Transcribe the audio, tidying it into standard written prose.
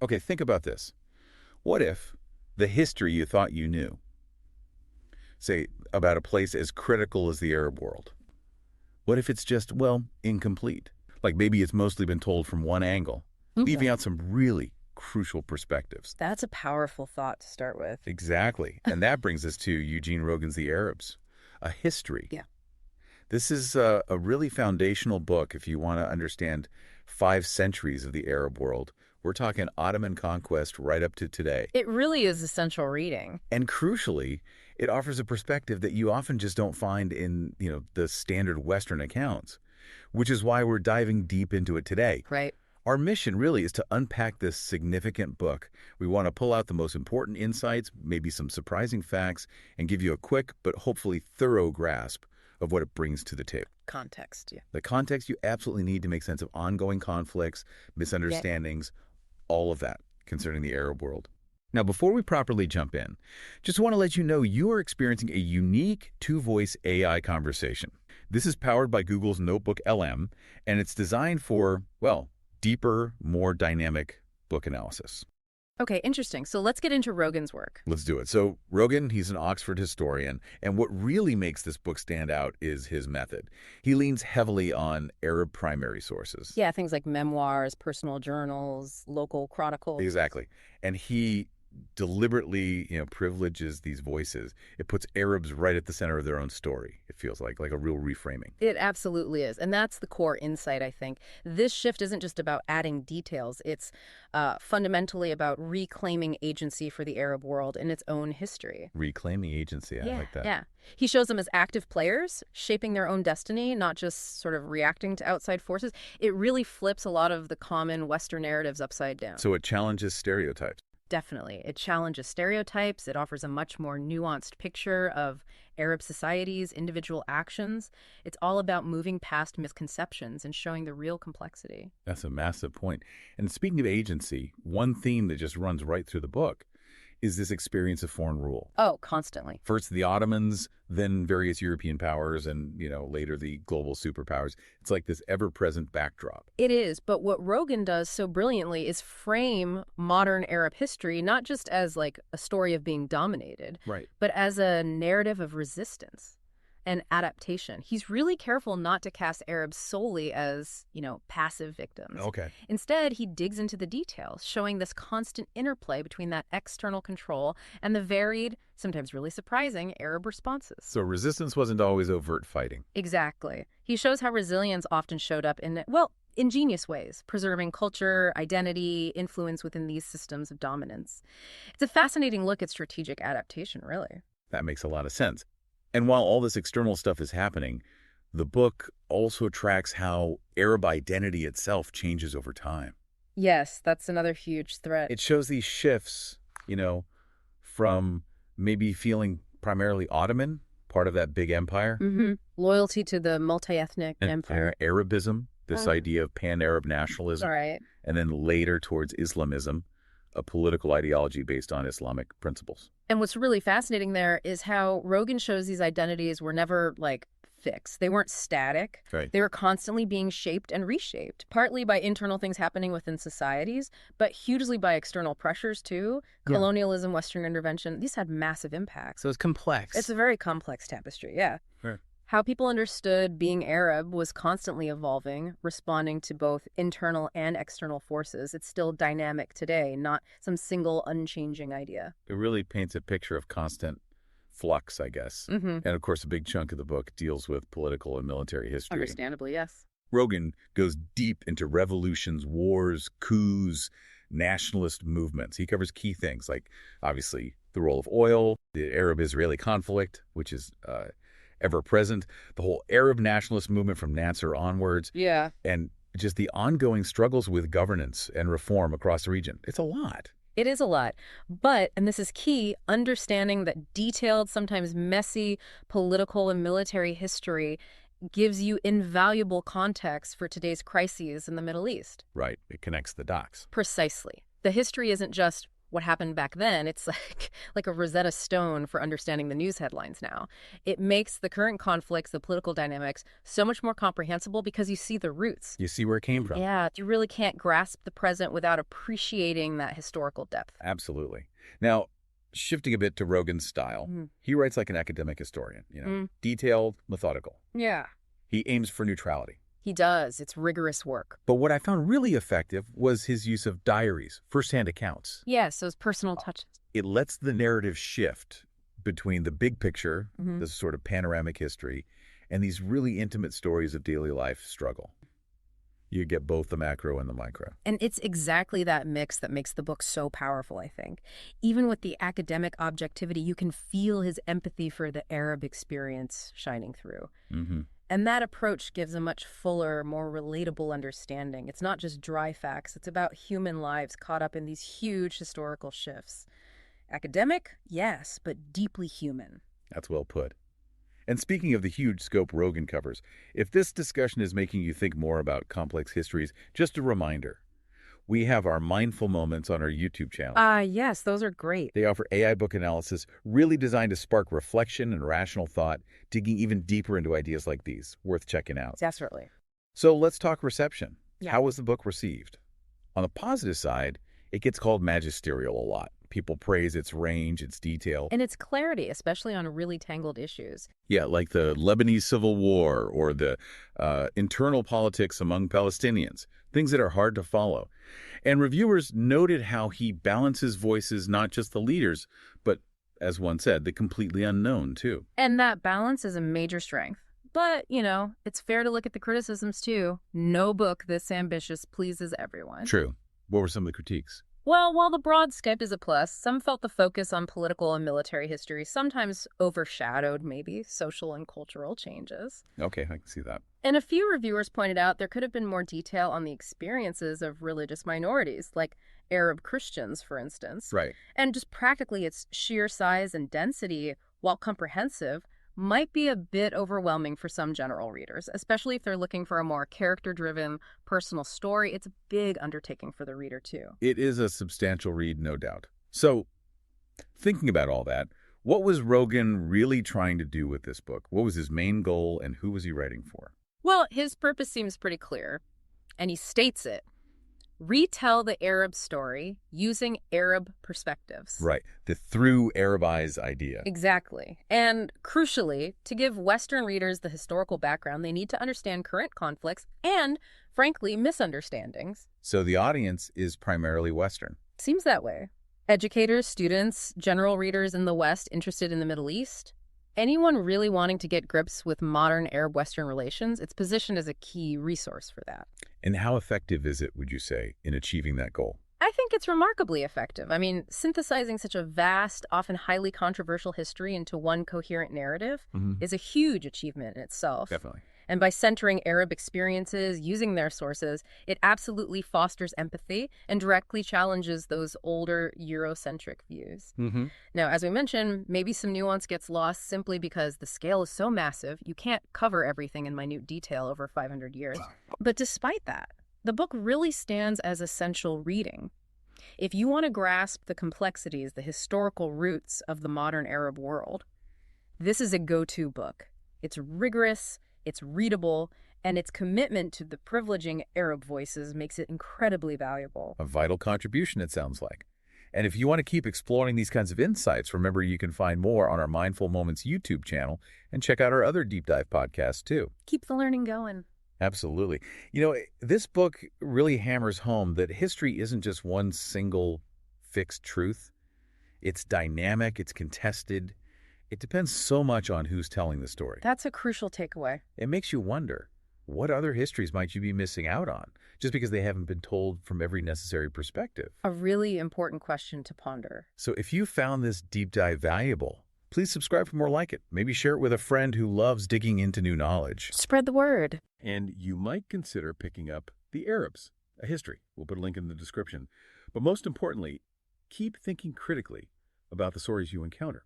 Okay, think about this. What if the history you thought you knew, say, about a place as critical as the Arab world, what if it's just, well, incomplete? Like maybe it's mostly been told from one angle, leaving Okay. out some really crucial perspectives. That's a powerful thought to start with. Exactly. And that brings us to Eugene Rogan's The Arabs, a history. Yeah. This is a really foundational book if you want to understand 5 centuries of the Arab world. We're talking Ottoman conquest right up to today. It really is essential reading. And crucially, it offers a perspective that you often just don't find in, the standard Western accounts, which is why we're diving deep into it today. Right. Our mission really is to unpack this significant book. We want to pull out the most important insights, maybe some surprising facts, and give you a quick but hopefully thorough grasp of what it brings to the table. Context, yeah. The context you absolutely need to make sense of ongoing conflicts, misunderstandings, all of that concerning the Arab world. Now, before we properly jump in, just want to let you know you are experiencing a unique two-voice AI conversation. This is powered by Google's NotebookLM, and it's designed for, well, deeper, more dynamic book analysis. Okay, interesting. So let's get into Rogan's work. Let's do it. So Rogan, he's an Oxford historian, and what really makes this book stand out is his method. He leans heavily on Arab primary sources. Yeah, things like memoirs, personal journals, local chronicles. Exactly. And he deliberately, privileges these voices. It puts Arabs right at the center of their own story. It feels like a real reframing. It absolutely is. And that's the core insight, I think. This shift isn't just about adding details. It's fundamentally about reclaiming agency for the Arab world in its own history. Reclaiming agency. I like that. Yeah. He shows them as active players, shaping their own destiny, not just sort of reacting to outside forces. It really flips a lot of the common Western narratives upside down. So it challenges stereotypes. Definitely. It challenges stereotypes. It offers a much more nuanced picture of Arab society's individual actions. It's all about moving past misconceptions and showing the real complexity. That's a massive point. And speaking of agency, one theme that just runs right through the book is this experience of foreign rule. Oh, constantly. First the Ottomans, then various European powers, and, later the global superpowers. It's like this ever-present backdrop. It is, but what Rogan does so brilliantly is frame modern Arab history not just as like a story of being dominated, Right. but as a narrative of resistance and adaptation. He's really careful not to cast Arabs solely as, passive victims. Okay. Instead, he digs into the details, showing this constant interplay between that external control and the varied, sometimes really surprising, Arab responses. So resistance wasn't always overt fighting. Exactly. He shows how resilience often showed up in, well, ingenious ways, preserving culture, identity, influence within these systems of dominance. It's a fascinating look at strategic adaptation, really. That makes a lot of sense. And while all this external stuff is happening, the book also tracks how Arab identity itself changes over time. Yes, that's another huge threat. It shows these shifts, from maybe feeling primarily Ottoman, part of that big empire, Loyalty to the multi-ethnic and empire. Arabism, this idea of pan-Arab nationalism, All right. and then later towards Islamism, a political ideology based on Islamic principles. And what's really fascinating there is how Rogan shows these identities were never, fixed. They weren't static. Right. They were constantly being shaped and reshaped, partly by internal things happening within societies, but hugely by external pressures, too. Yeah. Colonialism, Western intervention, these had massive impacts. So it's complex. It's a very complex tapestry, yeah. Right. How people understood being Arab was constantly evolving, responding to both internal and external forces. It's still dynamic today, not some single unchanging idea. It really paints a picture of constant flux, I guess. And of course, a big chunk of the book deals with political and military history. Understandably, yes. Rogan goes deep into revolutions, wars, coups, nationalist movements. He covers key things like, obviously, the role of oil, the Arab-Israeli conflict, which is ever present, the whole Arab nationalist movement from Nasser onwards, Yeah. and just the ongoing struggles with governance and reform across the region. It's a lot. It is a lot. But, and this is key, understanding that detailed, sometimes messy political and military history gives you invaluable context for today's crises in the Middle East. Right. It connects the dots. Precisely. The history isn't just what happened back then, it's like a Rosetta Stone for understanding the news headlines now. It makes the current conflicts, the political dynamics, so much more comprehensible because you see the roots. You see where it came from. Yeah, you really can't grasp the present without appreciating that historical depth. Absolutely. Now, shifting a bit to Rogan's style, he writes like an academic historian, detailed, methodical. Yeah. He aims for neutrality. He does. It's rigorous work. But what I found really effective was his use of diaries, first-hand accounts. Yes, those personal touches. It lets the narrative shift between the big picture, this sort of panoramic history, and these really intimate stories of daily life struggle. You get both the macro and the micro. And it's exactly that mix that makes the book so powerful, I think. Even with the academic objectivity, you can feel his empathy for the Arab experience shining through. And that approach gives a much fuller, more relatable understanding. It's not just dry facts. It's about human lives caught up in these huge historical shifts. Academic? Yes, but deeply human. That's well put. And speaking of the huge scope Rogan covers, if this discussion is making you think more about complex histories, just a reminder, we have our mindful moments on our YouTube channel. Yes, those are great. They offer AI book analysis really designed to spark reflection and rational thought, digging even deeper into ideas like these. Worth checking out. Desperately. So let's talk reception. Yeah. How was the book received? On the positive side, it gets called magisterial a lot. People praise its range, its detail. And its clarity, especially on really tangled issues. Yeah, like the Lebanese Civil War or the internal politics among Palestinians, things that are hard to follow. And reviewers noted how he balances voices, not just the leaders, but, as one said, the completely unknown, too. And that balance is a major strength. But, it's fair to look at the criticisms, too. No book this ambitious pleases everyone. True. What were some of the critiques? Well, while the broad scope is a plus, some felt the focus on political and military history sometimes overshadowed, maybe, social and cultural changes. Okay, I can see that. And a few reviewers pointed out there could have been more detail on the experiences of religious minorities, like Arab Christians, for instance. Right. And just practically its sheer size and density, while comprehensive, might be a bit overwhelming for some general readers, especially if they're looking for a more character-driven, personal story. It's a big undertaking for the reader, too. It is a substantial read, no doubt. So, thinking about all that, what was Rogan really trying to do with this book? What was his main goal, and who was he writing for? Well, his purpose seems pretty clear, and he states it. Retell the Arab story using Arab perspectives. Right. The through Arab eyes idea. Exactly. And crucially, to give Western readers the historical background, they need to understand current conflicts and, frankly, misunderstandings. So the audience is primarily Western. Seems that way. Educators, students, general readers in the West interested in the Middle East. Anyone really wanting to get grips with modern Arab-Western relations, it's positioned as a key resource for that. And how effective is it, would you say, in achieving that goal? I think it's remarkably effective. I mean, synthesizing such a vast, often highly controversial history into one coherent narrative is a huge achievement in itself. Definitely. And by centering Arab experiences, using their sources, it absolutely fosters empathy and directly challenges those older Eurocentric views. Now, as we mentioned, maybe some nuance gets lost simply because the scale is so massive, you can't cover everything in minute detail over 500 years. But despite that, the book really stands as essential reading. If you want to grasp the complexities, the historical roots of the modern Arab world, this is a go-to book. It's rigorous, it's readable, and its commitment to the privileging Arab voices makes it incredibly valuable. A vital contribution, it sounds like. And if you want to keep exploring these kinds of insights, remember you can find more on our Mindful Moments YouTube channel and check out our other deep dive podcasts too. Keep the learning going. Absolutely. This book really hammers home that history isn't just one single fixed truth. It's dynamic, it's contested. It depends so much on who's telling the story. That's a crucial takeaway. It makes you wonder, what other histories might you be missing out on, just because they haven't been told from every necessary perspective? A really important question to ponder. So if you found this deep dive valuable, please subscribe for more like it. Maybe share it with a friend who loves digging into new knowledge. Spread the word. And you might consider picking up The Arabs, a history. We'll put a link in the description. But most importantly, keep thinking critically about the stories you encounter.